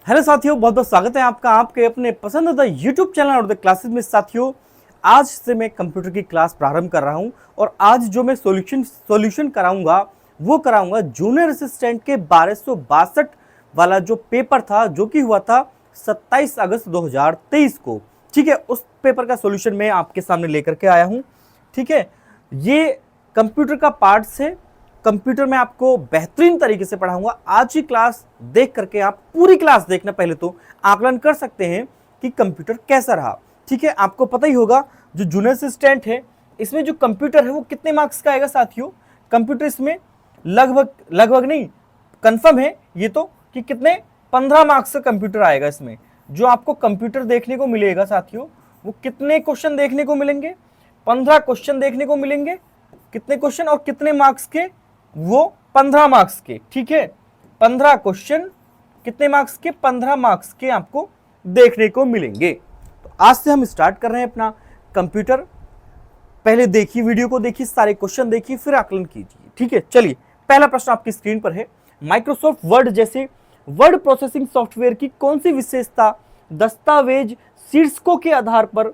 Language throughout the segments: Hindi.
हेलो साथियों, बहुत बहुत स्वागत है आपका आपके अपने पसंदीदा यूट्यूब चैनल और द क्लासेस में। साथियों, आज से मैं कंप्यूटर की क्लास प्रारंभ कर रहा हूं और आज जो मैं सॉल्यूशन कराऊंगा वो कराऊंगा जूनियर असिस्टेंट के 1262 वाला जो पेपर था, जो कि हुआ था 27 अगस्त 2023 को। ठीक है, उस पेपर का सॉल्यूशन मैं आपके सामने लेकर के आया हूं। ठीक है, ये कंप्यूटर का पार्ट्स है। कंप्यूटर में आपको बेहतरीन तरीके से पढ़ाऊंगा। आज की क्लास देख करके आप पूरी क्लास देखना, पहले तो आकलन कर सकते हैं कि कंप्यूटर कैसा रहा। ठीक है, आपको पता ही होगा जो जूनियर असिस्टेंट है इसमें जो कंप्यूटर है वो कितने मार्क्स का आएगा साथियों। कंप्यूटर इसमें लगभग लगभग नहीं, कंफर्म है ये तो कि कितने 15 मार्क्स का कंप्यूटर आएगा। इसमें जो आपको कंप्यूटर देखने को मिलेगा साथियों, वो कितने क्वेश्चन देखने को मिलेंगे? 15 क्वेश्चन देखने को मिलेंगे। कितने क्वेश्चन और कितने मार्क्स के? वो 15 मार्क्स के। ठीक है, 15 क्वेश्चन कितने मार्क्स के? 15 मार्क्स के आपको देखने को मिलेंगे। तो आज से हम स्टार्ट कर रहे हैं अपना कंप्यूटर। पहले देखिए, वीडियो को देखिए, सारे क्वेश्चन देखिए, फिर आकलन कीजिए। ठीक है, चलिए पहला प्रश्न आपकी स्क्रीन पर है। माइक्रोसॉफ्ट वर्ड जैसे वर्ड प्रोसेसिंग सॉफ्टवेयर की कौन सी विशेषता दस्तावेज शीर्षकों के आधार पर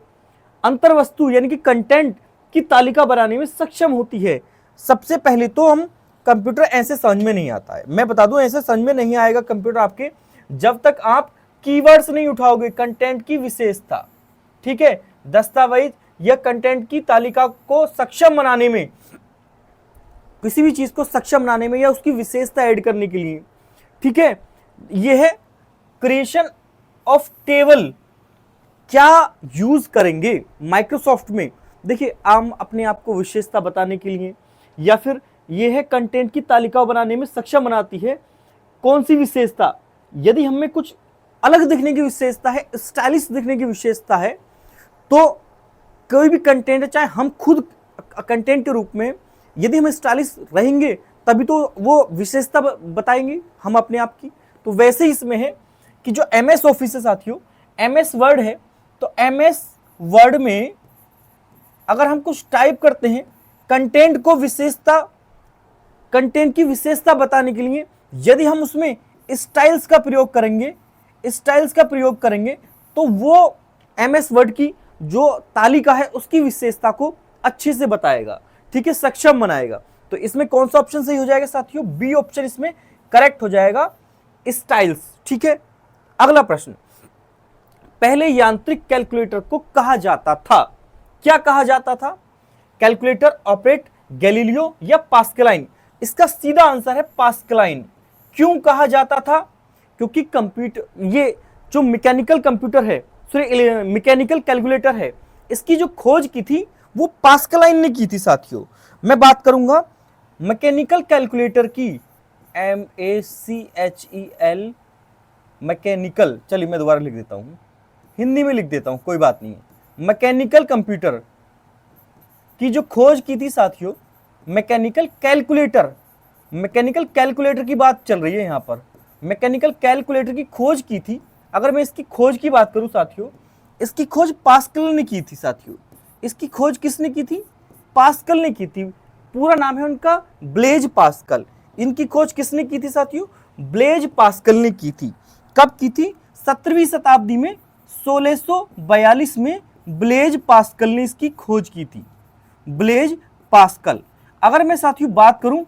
अंतर्वस्तु यानी कि कंटेंट की तालिका बनाने में सक्षम होती है? सबसे पहले तो हम कंप्यूटर ऐसे समझ में नहीं आता है। मैं बता दूं, ऐसे समझ में नहीं आएगा कंप्यूटर आपके जब तक आप कीवर्ड्स नहीं उठाओगे। कंटेंट की विशेषता, ठीक है, दस्तावेज या कंटेंट की तालिका को सक्षम बनाने में, किसी भी चीज को सक्षम बनाने में या उसकी विशेषता ऐड करने के लिए, ठीक है, यह है क्रिएशन ऑफ टेबल। क्या यूज करेंगे माइक्रोसॉफ्ट में? देखिए, हम अपने आप को विशेषता बताने के लिए, या फिर यह है कंटेंट की तालिका बनाने में सक्षम बनाती है। कौन सी विशेषता? यदि हमें कुछ अलग दिखने की विशेषता है, स्टाइलिश दिखने की विशेषता है, तो कोई भी कंटेंट, चाहे हम खुद कंटेंट के रूप में यदि हम स्टाइलिश रहेंगे तभी तो वो विशेषता बताएंगे हम अपने आप की। तो वैसे ही इसमें है कि जो एमएस ऑफिस है साथियों, एमएस वर्ड है, तो एमएस वर्ड में अगर हम कुछ टाइप करते हैं कंटेंट को विशेषता, कंटेंट की विशेषता बताने के लिए यदि हम उसमें स्टाइल्स का प्रयोग करेंगे, स्टाइल्स का प्रयोग करेंगे, तो वो एमएस वर्ड की जो तालिका है उसकी विशेषता को अच्छे से बताएगा। ठीक है, सक्षम बनाएगा। तो इसमें कौन सा ऑप्शन सही हो जाएगा साथियों? बी ऑप्शन इसमें करेक्ट हो जाएगा, स्टाइल्स। ठीक है, अगला प्रश्न। पहले यांत्रिक कैलकुलेटर को कहा जाता था? क्या कहा जाता था? कैलकुलेटर, ऑपरेट, गैलीलियो या पास्कलाइन? इसका सीधा आंसर है पास्कलाइन। क्यों कहा जाता था? क्योंकि कंप्यूटर, ये जो मैकेनिकल कंप्यूटर है, सॉरी मैकेनिकल कैलकुलेटर है, इसकी जो खोज की थी वो पास्कलाइन ने की थी साथियों। मैं बात करूंगा मैकेनिकल कैलकुलेटर की, MACHEL, मैकेनिकल, चलिए मैं दोबारा लिख देता हूं, हिंदी में लिख देता हूं, कोई बात नहीं है। मैकेनिकल कंप्यूटर की जो खोज की थी साथियों, मैकेनिकल कैलकुलेटर, मैकेनिकल कैलकुलेटर की बात चल रही है यहां पर। मैकेनिकल कैलकुलेटर की खोज की थी। अगर मैं इसकी खोज की बात करूं साथियों, इसकी खोज पास्कल ने की थी साथियों। इसकी खोज किसने की थी? पास्कल ने की थी। पूरा नाम है उनका ब्लेज पास्कल। इनकी खोज किसने की थी साथियों? ब्लेज पास्कल ने की थी। कब की थी? 17वीं शताब्दी में, 1642 में ब्लेज पास्कल ने इसकी खोज की थी। Blaise Pascal. अगर मैं साथियों बात करूं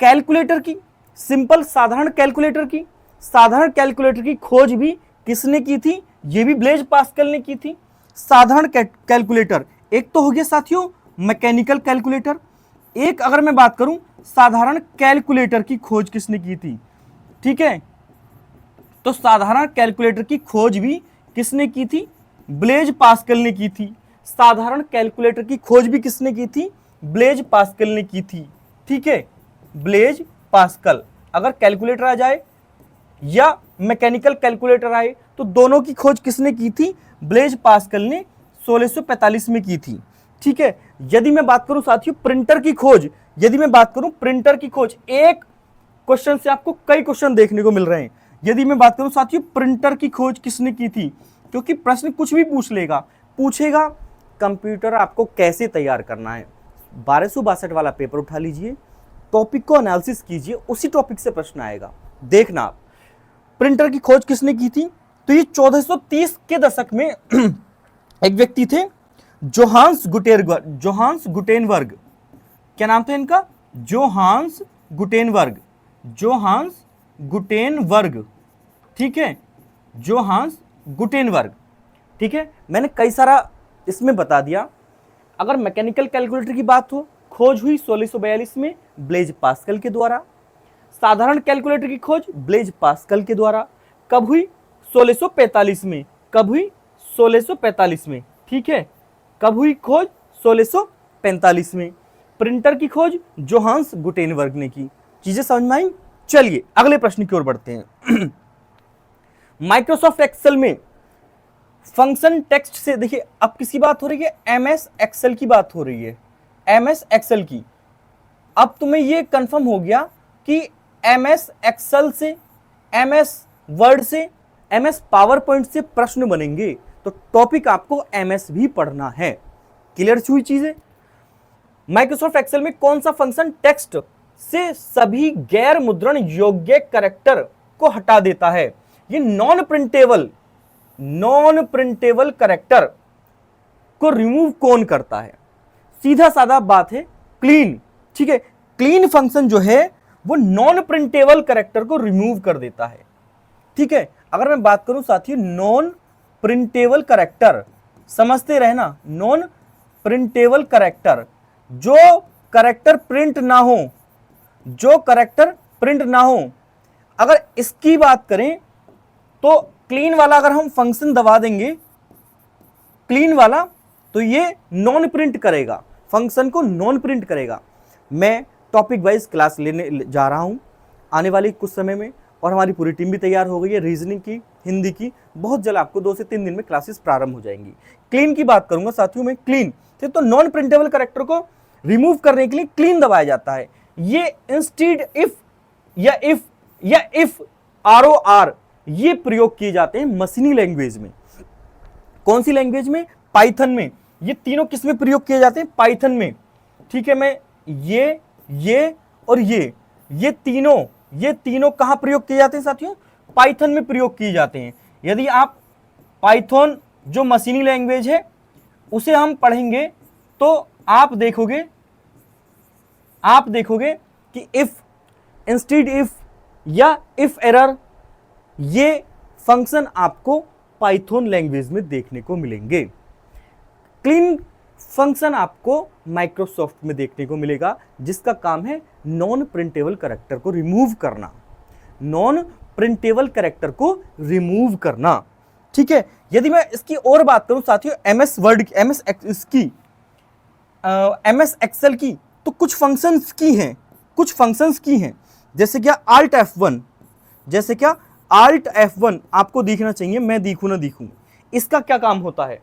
कैलकुलेटर की, सिंपल साधारण कैलकुलेटर की, साधारण कैलकुलेटर की खोज भी किसने की थी? ये भी ब्लेज पास्कल ने की थी। साधारण कैलकुलेटर एक तो हो गया साथियों मैकेनिकल कैलकुलेटर। एक अगर मैं बात करूं साधारण कैलकुलेटर की खोज किसने की थी? ठीक है, तो साधारण कैलकुलेटर की खोज भी किसने की थी? ब्लेज पास्कल ने की थी। साधारण कैलकुलेटर की खोज भी किसने की थी? ब्लेज पास्कल ने की थी। ठीक है, ब्लेज पास्कल। अगर कैलकुलेटर आ जाए या मैकेनिकल कैलकुलेटर आए तो दोनों की खोज किसने की थी? ब्लेज पास्कल ने 1645 में की थी। ठीक है, यदि मैं बात करूं साथियों प्रिंटर की खोज, यदि मैं बात करूं प्रिंटर की खोज, एक क्वेश्चन से आपको कई क्वेश्चन देखने को मिल रहे हैं। यदि मैं बात करूं साथियों प्रिंटर की खोज किसने की थी, क्योंकि प्रश्न कुछ भी पूछेगा कंप्यूटर आपको कैसे तैयार करना है। 1262 वाला पेपर उठा लीजिए, टॉपिक को एनालिसिस कीजिए, उसी टॉपिक से प्रश्न आएगा, देखना आप। प्रिंटर की खोज किसने की थी? तो ये 1430 के दशक में एक व्यक्ति थे, जोहान्स गुटेनबर्ग। क्या नाम था इनका? Johannes Gutenberg. ठीक है, जोहान्स गुटेनबर्ग। ठीक है, मैंने कई सारा इसमें बता दिया। अगर मैकेनिकल कैलकुलेटर की बात हो, खोज हुई 1642 में ब्लेज पास्कल के द्वारा। साधारण कैलकुलेटर की खोज ब्लेज पास्कल के द्वारा कब हुई? 1645 में। कब हुई? 1645 में। ठीक है, कब हुई खोज? 1645 में। प्रिंटर की खोज जोहान्स गुटेनबर्ग ने की। चीजें समझ में आई? चलिए अगले प्रश्न की ओर बढ़ते हैं। माइक्रोसॉफ्ट एक्सेल में फंक्शन टेक्स्ट से, देखिए अब किसकी बात हो रही है? एमएस एक्सेल की बात हो रही है, एमएस एक्सेल की। अब तुम्हें यह कंफर्म हो गया कि एमएस एक्सेल से, एमएस वर्ड से, एमएस पावर पॉइंट से प्रश्न बनेंगे, तो टॉपिक आपको एमएस भी पढ़ना है। क्लियर हुई चीजें? माइक्रोसॉफ्ट एक्सेल में कौन सा फंक्शन टेक्स्ट से सभी गैर मुद्रण योग्य कैरेक्टर को हटा देता है? ये नॉन प्रिंटेबल कैरेक्टर को रिमूव कौन करता है? सीधा साधा बात है, क्लीन। ठीक है, क्लीन फंक्शन जो है वो नॉन प्रिंटेबल कैरेक्टर को रिमूव कर देता है। ठीक है, अगर मैं बात करूं साथियों नॉन प्रिंटेबल कैरेक्टर, समझते रहना, नॉन प्रिंटेबल कैरेक्टर, जो कैरेक्टर प्रिंट ना हो, जो कैरेक्टर प्रिंट ना हो। अगर इसकी बात करें तो क्लीन वाला अगर हम फंक्शन दबा देंगे, क्लीन वाला, तो ये नॉन प्रिंट करेगा, फंक्शन को नॉन प्रिंट करेगा। मैं टॉपिक वाइज क्लास लेने जा रहा हूं आने वाले कुछ समय में, और हमारी पूरी टीम भी तैयार हो गई है, रीजनिंग की, हिंदी की। बहुत जल्द आपको 2 से 3 दिन में क्लासेस प्रारंभ हो जाएंगी। क्लीन की बात करूंगा साथियों में, क्लीन तो नॉन प्रिंटेबल कैरेक्टर को रिमूव करने के लिए क्लीन दबाया जाता है। ये इंस्टीड इफ या इफ ROR ये प्रयोग किए जाते हैं मशीनी लैंग्वेज में। कौन सी लैंग्वेज में? पाइथन में। ये तीनों किस में प्रयोग किए जाते हैं? पाइथन में। ठीक है, मैं ये और ये तीनों कहां प्रयोग किए जाते हैं साथियों? पाइथन में प्रयोग किए जाते हैं। यदि आप पाइथन जो मशीनी लैंग्वेज है उसे हम पढ़ेंगे तो आप देखोगे कि इफ, इंस्टीड इफ या इफ एरर, ये फंक्शन आपको पाइथन लैंग्वेज में देखने को मिलेंगे। क्लीन फंक्शन आपको माइक्रोसॉफ्ट में देखने को मिलेगा, जिसका काम है नॉन प्रिंटेबल कैरेक्टर को रिमूव करना, नॉन प्रिंटेबल कैरेक्टर को रिमूव करना। ठीक है, यदि मैं इसकी और बात करूं साथियों एमएस वर्ड की, एमएस एक्सेल की, तो कुछ फंक्शंस की हैं, जैसे क्या Alt F1 आपको दिखना चाहिए, मैं दिखूं ना दिखूं, इसका क्या काम होता है?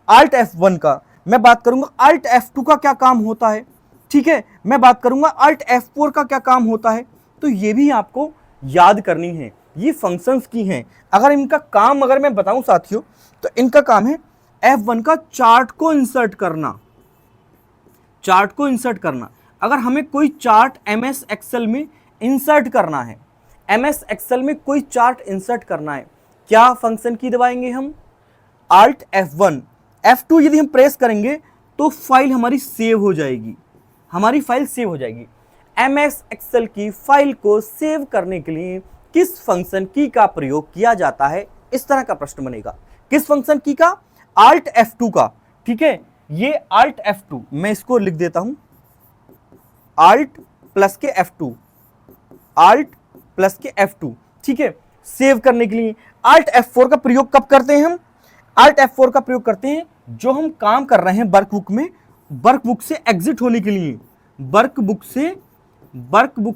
Alt F1 का मैं बात करूंगा, Alt F2 का क्या काम होता है? ठीक है, मैं बात करूंगा Alt F4 का क्या काम होता है। तो ये भी आपको याद करनी है, ये फंक्शंस की हैं। अगर इनका काम अगर मैं बताऊं साथियों, तो इनका काम है F1 का चार्ट को इंसर्ट करना। अगर हमें कोई चार्ट MS एक्सेल में इंसर्ट करना है, MS एक्सेल में कोई चार्ट इंसर्ट करना है, क्या फंक्शन की दबाएंगे हम? Alt F1, F2 यदि हम प्रेस करेंगे तो फाइल हमारी सेव हो जाएगी, MS एक्सेल की फाइल को सेव करने के लिए किस फंक्शन की का प्रयोग किया जाता है? इस तरह का प्रश्न बनेगा। किस फंक्शन की का? Alt F2 का। ठीक है, ये Alt F2 मैं इसको लिख देता हूं, Alt प्लस के F2। ठीक है, सेव करने के लिए। Alt F4 का प्रयोग कब करते हैं हम? Alt F4 का प्रयोग करते हैं जो हम काम कर रहे हैं वर्कबुक में, वर्कबुक से एग्जिट होने के लिए, वर्कबुक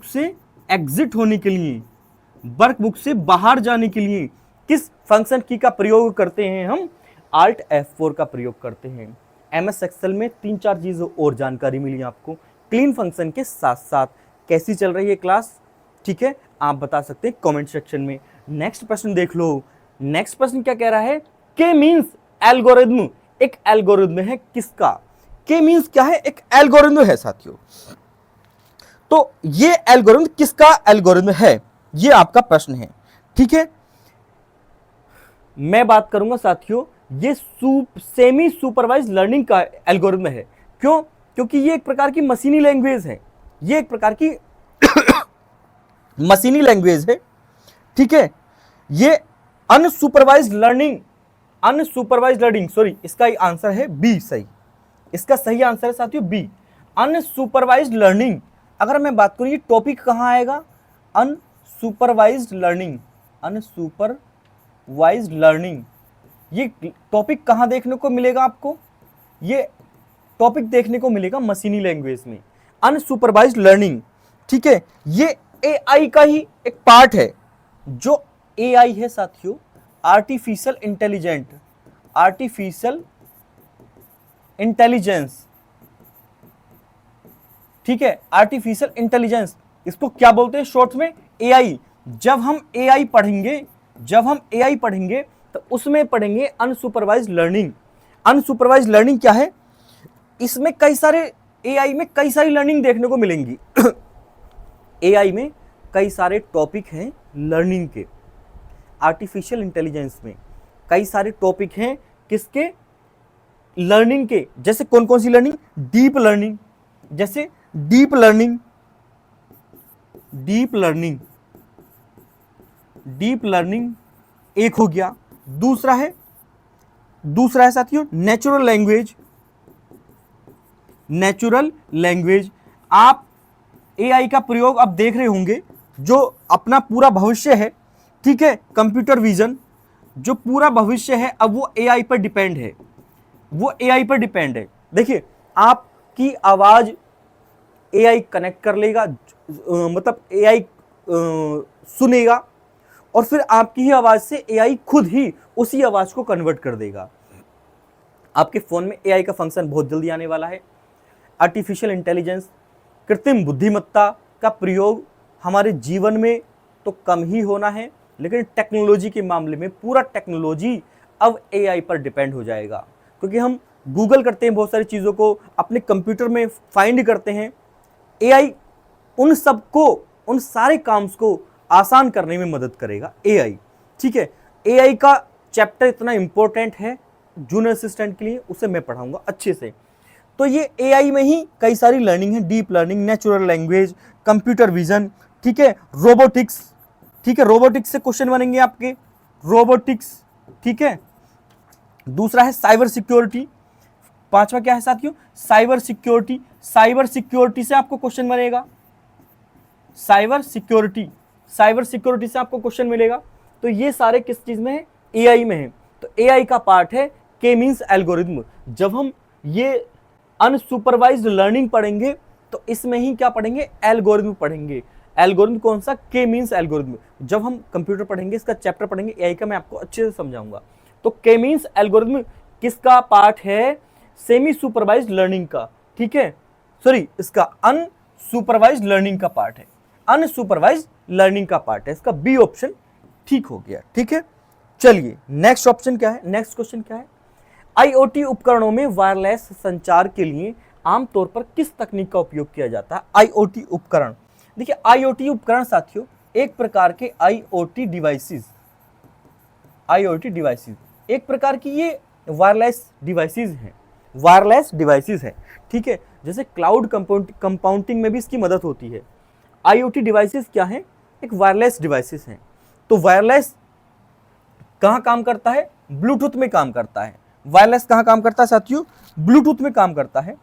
से एग्जिट होने के लिए, वर्कबुक से बाहर जाने के लिए किस फंक्शन की का प्रयोग करते हैं हम? Alt F4 का प्रयोग करते हैं। MS एक्सेल में 3-4 चीज़ और जानकारी मिली आपको क्लीन फंक्शन के साथ साथ। कैसी चल रही है क्लास? ठीक है, आप बता सकते हैं कमेंट सेक्शन में। नेक्स्ट प्रश्न देख लो। नेक्स्ट प्रश्न क्या कह रहा है? के मीन्स एल्गोरिथम, एक एल्गोरिथम है किसका? के मीन्स क्या है? एक एल्गोरिथम है साथियों। तो ये एल्गोरिथम किसका एल्गोरिथम है, ये आपका प्रश्न है। ठीक है, मैं बात करूंगा साथियों, ये सेमी सुपरवाइज लर्निंग का एल्गोरिथम है। क्यों? क्योंकि ये एक प्रकार की मशीनी लैंग्वेज है, ये एक प्रकार की मशीनी लैंग्वेज है, ठीक है। ये अनसुपरवाइज्ड लर्निंग सॉरी, इसका आंसर है बी सही, इसका सही आंसर है साथियों बी, अनसुपरवाइज्ड लर्निंग। अगर मैं बात करूं ये टॉपिक कहां आएगा, अनसुपरवाइज्ड लर्निंग, ये टॉपिक कहां देखने को मिलेगा आपको, ये टॉपिक देखने को मिलेगा मशीनी लैंग्वेज में, अनसुपरवाइज्ड लर्निंग, ठीक है। ये एआई का ही एक पार्ट है। जो एआई है साथियों, आर्टिफिशियल इंटेलिजेंस, ठीक है, आर्टिफिशियल इंटेलिजेंस, इसको क्या बोलते हैं शॉर्ट में, एआई। जब हम एआई पढ़ेंगे तो उसमें पढ़ेंगे अनसुपरवाइज्ड लर्निंग। अनसुपरवाइज्ड लर्निंग क्या है, इसमें कई सारे एआई में कई सारी लर्निंग देखने को मिलेंगी एआई में कई सारे टॉपिक हैं लर्निंग के, आर्टिफिशियल इंटेलिजेंस में कई सारे टॉपिक हैं किसके, लर्निंग के। जैसे कौन कौन सी लर्निंग, डीप लर्निंग एक हो गया। दूसरा है साथियों नेचुरल लैंग्वेज। आप एआई का प्रयोग अब देख रहे होंगे, जो अपना पूरा भविष्य है, ठीक है, कंप्यूटर विजन जो पूरा भविष्य है, अब वो एआई पर डिपेंड है, देखिए आपकी आवाज एआई कनेक्ट कर लेगा, मतलब एआई सुनेगा और फिर आपकी ही आवाज से एआई खुद ही उसी आवाज को कन्वर्ट कर देगा। आपके फोन में एआई का फंक्शन बहुत जल्दी आने वाला है। आर्टिफिशियल इंटेलिजेंस, कृत्रिम बुद्धिमत्ता का प्रयोग हमारे जीवन में तो कम ही होना है, लेकिन टेक्नोलॉजी के मामले में पूरा टेक्नोलॉजी अब एआई पर डिपेंड हो जाएगा, क्योंकि हम गूगल करते हैं, बहुत सारी चीज़ों को अपने कंप्यूटर में फाइंड करते हैं। एआई उन सारे काम्स को आसान करने में मदद करेगा एआई, ठीक है। एआई का चैप्टर इतना इंपॉर्टेंट है जूनियर असिस्टेंट के लिए, उसे मैं पढ़ाऊंगा अच्छे से। तो ये एआई में ही कई सारी लर्निंग है, deep learning, natural language, computer vision, ठीक है, रोबोटिक्स, ठीक है, रोबोटिक्स से क्वेश्चन बनेंगे आपके, रोबोटिक्स, ठीक है। दूसरा है साइबर सिक्योरिटी, पांचवा क्या है साथियों, साइबर सिक्योरिटी से आपको क्वेश्चन बनेगा, साइबर सिक्योरिटी से आपको क्वेश्चन मिलेगा। तो ये सारे किस चीज में है, एआई में है। तो एआई का पार्ट है के मींस एल्गोरिथम। जब हम ये अनसुपरवाइज्ड लर्निंग पढ़ेंगे तो इसमें ही क्या पढ़ेंगे, एल्गोरिथम पढ़ेंगे। एल्गोरिथम कौन सा, के मींस एल्गोरिथम। जब हम कंप्यूटर पढ़ेंगे, इसका चैप्टर पढ़ेंगे एआई का, मैं आपको अच्छे से समझाऊंगा। तो के मींस एल्गोरिथम किसका पार्ट है, सेमी सुपरवाइज्ड लर्निंग का, ठीक है, सॉरी इसका अनसुपरवाइज्ड लर्निंग का पार्ट है, अनसुपरवाइज्ड लर्निंग का पार्ट है, इसका बी ऑप्शन ठीक हो गया, ठीक है। चलिए नेक्स्ट ऑप्शन क्या है, नेक्स्ट क्वेश्चन क्या है, आईओटी उपकरणों में वायरलेस संचार के लिए आमतौर पर किस तकनीक का उपयोग किया जाता है। आईओटी उपकरण, देखिए आईओटी उपकरण साथियों एक प्रकार के आईओटी डिवाइसेस एक प्रकार की ये वायरलेस डिवाइसेस हैं, ठीक है। जैसे क्लाउड कंपाउंडिंग में भी इसकी मदद होती है। आईओटी डिवाइसेस क्या है, एक वायरलेस डिवाइसेस हैं। तो वायरलेस कहाँ काम करता है, ब्लूटूथ में काम करता है। वायरलेस कहाँ काम करता है साथियों, ब्लूटूथ में काम करता है,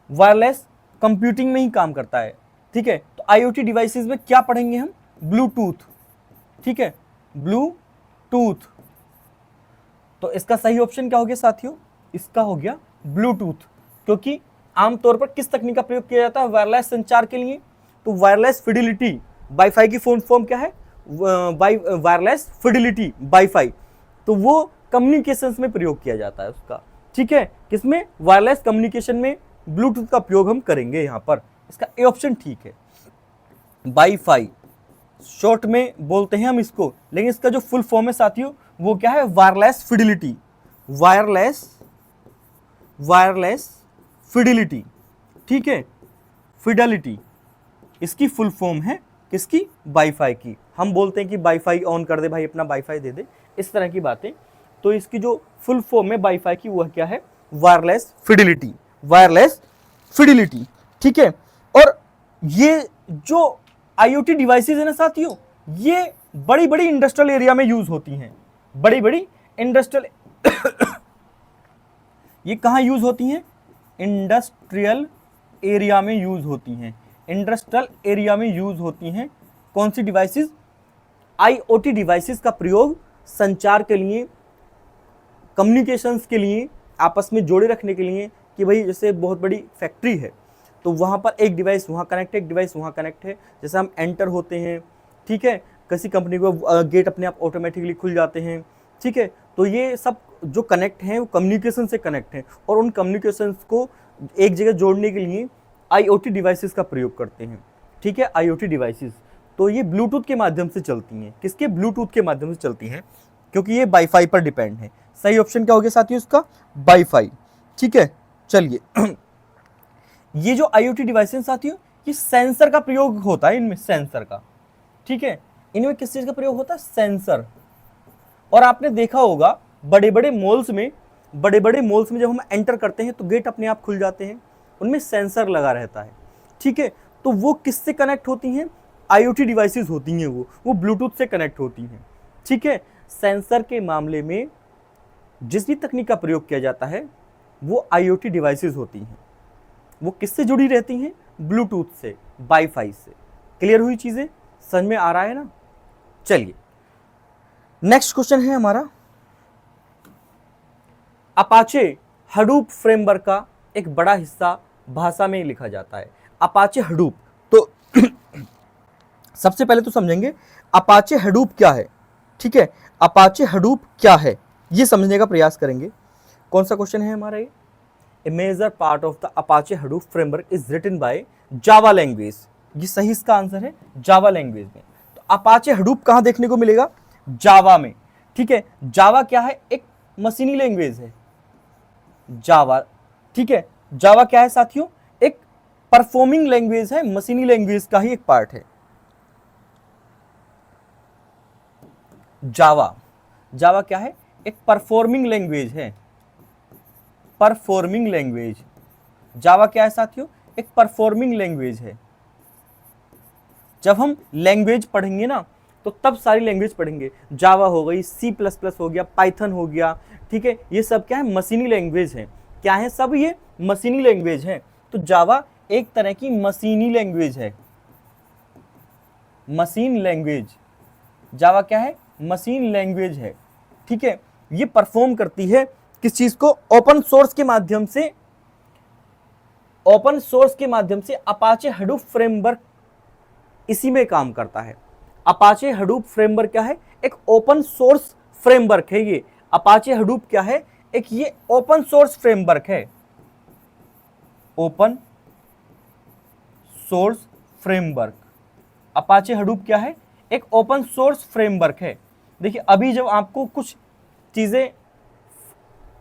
वायरलेस कंप्यूटिंग में ही काम करता है, ठीक है। तो आईओटी डिवाइसेस में क्या पढ़ेंगे हम, ब्लूटूथ, ठीक है, ब्लूटूथ। तो इसका सही ऑप्शन क्या हो गया साथियों, इसका हो गया ब्लूटूथ, क्योंकि आमतौर पर किस तकनीक का प्रयोग किया जाता है वायरलेस संचार के लिए, तो वायरलेस फिडिलिटी, वाईफाई की फॉर्म क्या है, वायरलेस फिडिलिटी वाईफाई, तो वो कम्युनिकेशंस में प्रयोग किया जाता है उसका, ठीक है। किसमें, वायरलेस कम्युनिकेशन में ब्लूटूथ का प्रयोग हम करेंगे यहां पर, इसका ए ऑप्शन ठीक है। वाईफाई शॉर्ट में बोलते हैं हम इसको, लेकिन इसका जो फुल फॉर्म है साथियों वो क्या है, वायरलेस फिडिलिटी, वायरलेस फिडिलिटी, ठीक है, फिडेलिटी इसकी फुल फॉर्म है किसकी? वाईफाई की। हम बोलते हैं कि वाईफाई ऑन कर दे भाई, अपना वाईफाई दे दे, इस तरह की बातें। तो इसकी जो फुल फॉर्म है वाईफाई की वह क्या है? वायरलेस फिडिलिटी, वायरलेस फिडिलिटी, ठीक है। और ये जो आईओटी डिवाइसेस है ना साथियों, ये बड़ी बड़ी इंडस्ट्रियल एरिया में यूज होती हैं, बड़ी बड़ी इंडस्ट्रियल ये कहाँ यूज होती हैं? इंडस्ट्रियल एरिया में यूज होती हैं, इंडस्ट्रियल एरिया में यूज होती हैं। कौन सी डिवाइसेस? आईओटी डिवाइसेस का प्रयोग संचार के लिए, कम्युनिकेशंस के लिए, आपस में जोड़े रखने के लिए, कि भाई जैसे बहुत बड़ी फैक्ट्री है तो वहाँ पर एक डिवाइस वहाँ कनेक्ट है, एक डिवाइस वहाँ कनेक्ट है, जैसे हम एंटर होते हैं, ठीक है, किसी कंपनी को गेट अपने आप ऑटोमेटिकली खुल जाते हैं, ठीक है। तो ये सब जो कनेक्ट हैं वो कम्युनिकेशन से कनेक्ट हैं, और उन कम्युनिकेशंस को एक जगह जोड़ने के लिए आईओटी डिवाइसेस का प्रयोग करते हैं, ठीक है। आईओटी डिवाइसेस तो ये ब्लूटूथ के माध्यम से चलती हैं। किसके? ब्लूटूथ के माध्यम से चलती हैं, क्योंकि ये वाईफाई पर डिपेंड है। सही ऑप्शन क्या हो गया साथियों इसका? वाईफाई, ठीक है। चलिए ये जो आईओटी डिवाइस हैं साथियों, ये सेंसर का प्रयोग होता है इनमें, सेंसर का, ठीक है। इनमें किस चीज का प्रयोग होता है? सेंसर। और आपने देखा होगा बड़े बड़े मॉल्स में, बड़े बड़े मॉल्स में जब हम एंटर करते हैं तो गेट अपने आप खुल जाते हैं, उनमें सेंसर लगा रहता है, ठीक है। तो वो किससे कनेक्ट होती हैं? आईओटी डिवाइसेस होती हैं, वो ब्लूटूथ से कनेक्ट होती हैं, ठीक है। सेंसर के मामले में जिस भी तकनीक का प्रयोग किया जाता है वो आईओटी डिवाइसेस होती हैं। वो किससे जुड़ी रहती हैं? ब्लूटूथ से, वाईफाई से। क्लियर हुई चीजें? समझ में आ रहा है ना? चलिए नेक्स्ट क्वेश्चन है हमारा, अपाचे हडूप फ्रेमवर्क का एक बड़ा हिस्सा भाषा में लिखा जाता है। अपाचे हडूप, तो सबसे पहले तो समझेंगे अपाचे हडूप क्या है, ठीक है। अपाचे हडूप क्या है ये समझने का प्रयास करेंगे। कौन सा क्वेश्चन है हमारा ये? A major part of the Apache Hadoop framework is written by Java language. ये सही इसका आंसर है, जावा लैंग्वेज में। तो अपाचे हडूप कहां देखने को मिलेगा? जावा में, ठीक है। जावा क्या है? एक मशीनी लैंग्वेज है जावा, ठीक है। जावा क्या है साथियों? एक परफॉर्मिंग लैंग्वेज है, मशीनी लैंग्वेज का ही एक पार्ट है जावा। जावा क्या है? एक परफॉर्मिंग लैंग्वेज है, परफॉर्मिंग लैंग्वेज। जावा क्या है साथियों? एक परफॉर्मिंग लैंग्वेज है। जब हम लैंग्वेज पढ़ेंगे ना तो तब सारी लैंग्वेज पढ़ेंगे, जावा हो गई, सी प्लस प्लस हो गया, पाइथन हो गया, ठीक है। ये सब क्या है? मशीनी लैंग्वेज है। क्या है सब? ये मशीनी लैंग्वेज है। तो जावा एक तरह की मशीनी लैंग्वेज है, मशीन लैंग्वेज। जावा क्या है? मशीन लैंग्वेज है, ठीक है। ये परफॉर्म करती है किस चीज को? ओपन सोर्स के माध्यम से, ओपन सोर्स के माध्यम से अपाचे हडूप फ्रेमवर्क इसी में काम करता है। अपाचे हडूप फ्रेमवर्क क्या है? एक ओपन सोर्स फ्रेमवर्क है ये। अपाचे हडूप क्या है? एक ये ओपन सोर्स फ्रेमवर्क है, open source framework. Apache Hadoop क्या है? एक ओपन सोर्स फ्रेमवर्क है। देखिए अभी जब आपको कुछ चीजें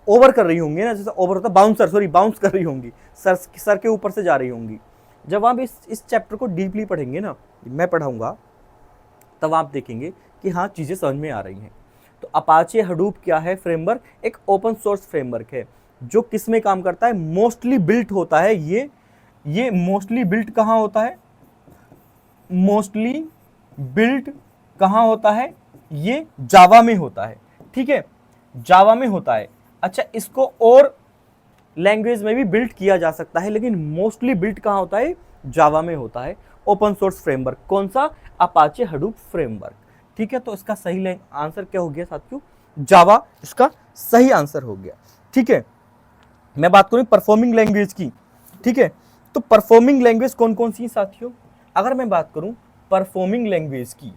ओवर कर रही होंगी ना, जैसे ओवर होता है बाउंसर, सॉरी बाउंस कर रही होंगी, सर के ऊपर से जा रही होंगी। जब आप इस चैप्टर को डीपली पढ़ेंगे ना, मैं पढ़ाऊंगा, तब आप देखेंगे कि हाँ चीज़ें समझ में आ रही हैं। तो अपाचे हडूप क्या है? फ्रेमवर्क एक ओपन सोर्स फ्रेमवर्क है जो किस में काम करता है? मोस्टली बिल्ट होता है ये मोस्टली बिल्ट कहाँ होता है? मोस्टली बिल्ट कहाँ होता है? ये जावा में होता है, ठीक है, जावा में होता है। अच्छा, इसको और लैंग्वेज में भी बिल्ड किया जा सकता है, लेकिन मोस्टली बिल्ड कहाँ होता है? जावा में होता है ओपन सोर्स फ्रेमवर्क। कौन सा? अपाचे हडूप फ्रेमवर्क, ठीक है। तो इसका सही आंसर क्या हो गया साथियों? जावा इसका सही आंसर हो गया, ठीक है। मैं बात करूं परफॉर्मिंग लैंग्वेज की, ठीक है। तो परफॉर्मिंग लैंग्वेज कौन कौन सी साथियों? अगर मैं बात करूं परफॉर्मिंग लैंग्वेज की,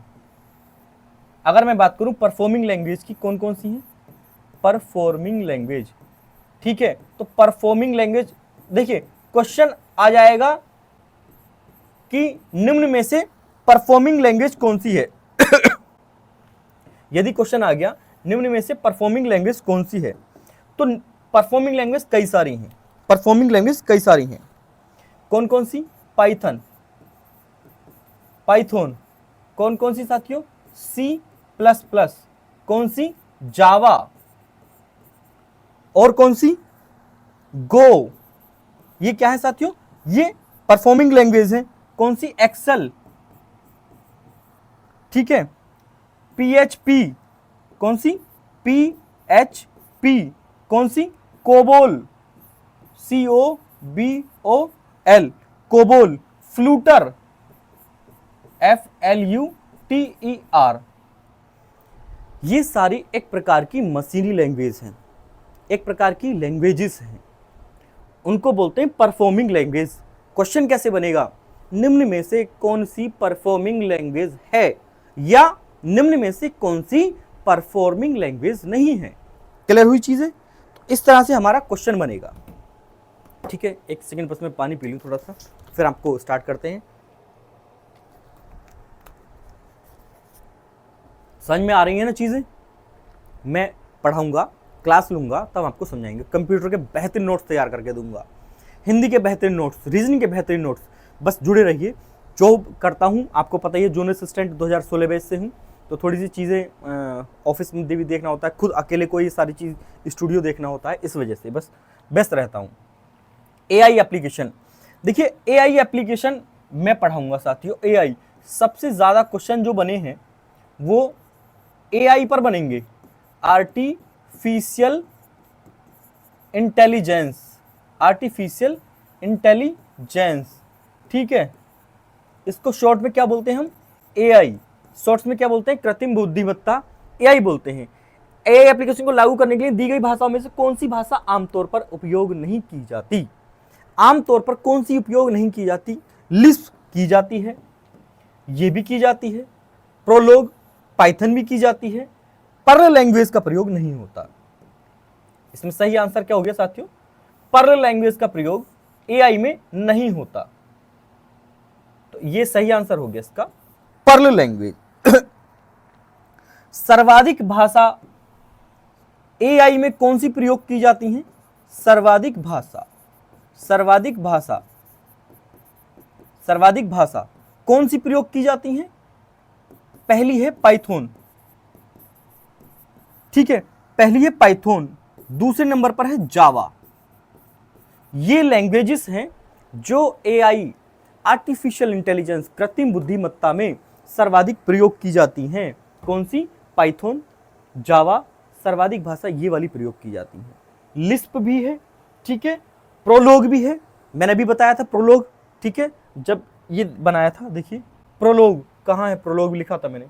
अगर मैं बात करूं परफॉर्मिंग लैंग्वेज की, कौन कौन सी है? परफॉर्मिंग लैंग्वेज, ठीक है। तो परफॉर्मिंग लैंग्वेज, देखिए क्वेश्चन आ जाएगा कि निम्न में से परफॉर्मिंग लैंग्वेज कौन सी है। यदि क्वेश्चन आ गया निम्न में से परफॉर्मिंग लैंग्वेज कौन सी है, तो परफॉर्मिंग लैंग्वेज कई सारी हैं, परफॉर्मिंग लैंग्वेज कई सारी हैं। कौन कौन सी? पाइथन, पाइथन, कौन कौन सी साथियों? सी प्लस प्लस, कौन सी? जावा, और कौन सी? गो। ये क्या है साथियों? ये परफॉर्मिंग लैंग्वेज है। कौन सी? एक्सेल, ठीक है। पीएचपी, कौन सी? पीएचपी, कौन सी? COBOL, COBOL, COBOL. Flutter, FLUTER। ये सारी एक प्रकार की मशीनी लैंग्वेज हैं, एक प्रकार की लैंग्वेजेस हैं, उनको बोलते हैं परफॉर्मिंग लैंग्वेज। क्वेश्चन कैसे बनेगा? निम्न में से कौन सी परफॉर्मिंग लैंग्वेज है, या निम्न में से कौन सी परफॉर्मिंग लैंग्वेज नहीं है। क्लियर हुई चीजें? तो इस तरह से हमारा क्वेश्चन बनेगा, ठीक है। एक सेकंड बस मैं पानी पी लूं थोड़ा सा, फिर आपको स्टार्ट करते हैं। समझ में आ रही है ना चीजें? मैं पढ़ाऊंगा, क्लास लूंगा, तब आपको समझाएंगे। कंप्यूटर के बेहतरीन नोट्स तैयार करके दूंगा, हिंदी के बेहतरीन नोट्स, रीजनिंग के बेहतरीन नोट्स। बस जुड़े रहिए। जॉब करता हूं, आपको पता ही है, जूनियर असिस्टेंट 2016 बैच से हूं, तो थोड़ी सी चीज़ें ऑफिस में भी देखना होता है, खुद अकेले को ये सारी चीज़ स्टूडियो देखना होता है, इस वजह से बस व्यस्त रहता हूं। AI एप्लीकेशन, देखिए AI एप्लीकेशन मैं पढ़ाऊंगा साथियों। AI सबसे ज़्यादा क्वेश्चन जो बने हैं वो AI पर बनेंगे। आर्टिफिशियल इंटेलिजेंस, आर्टिफिशियल इंटेलिजेंस, ठीक है। इसको शॉर्ट में क्या बोलते हैं हम? AI। शॉर्ट्स में क्या बोलते हैं? कृत्रिम बुद्धिमत्ता, AI बोलते हैं। AI एप्लीकेशन को लागू करने के लिए दी गई भाषाओं में से कौन सी भाषा आमतौर पर उपयोग नहीं की जाती? आमतौर पर कौन सी उपयोग नहीं की जाती? लिस्प की जाती है, ये भी की जाती है, प्रोलोग, पाइथन भी की जाती है, पर्ल लैंग्वेज का प्रयोग नहीं होता। इसमें सही आंसर क्या हो गया साथियों? पर्ल लैंग्वेज का प्रयोग AI में नहीं होता, तो ये सही आंसर हो गया इसका, पर्ल लैंग्वेज। सर्वाधिक भाषा AI में कौन सी प्रयोग की जाती हैं? सर्वाधिक भाषा, सर्वाधिक भाषा, सर्वाधिक भाषा कौन सी प्रयोग की जाती हैं? पहली है पाइथन, ठीक है, पहली है पाइथन, दूसरे नंबर पर है जावा। ये लैंग्वेजेस हैं जो AI, आर्टिफिशियल इंटेलिजेंस, कृत्रिम बुद्धिमत्ता में सर्वाधिक प्रयोग की जाती हैं। कौन सी? पाइथन, जावा, सर्वाधिक भाषा ये वाली प्रयोग की जाती है। लिस्प भी है, ठीक है, प्रोलोग भी है, मैंने भी बताया था प्रोलोग, ठीक है, जब ये बनाया था। देखिए प्रोलोग कहाँ है? प्रोलोग भी लिखा था मैंने,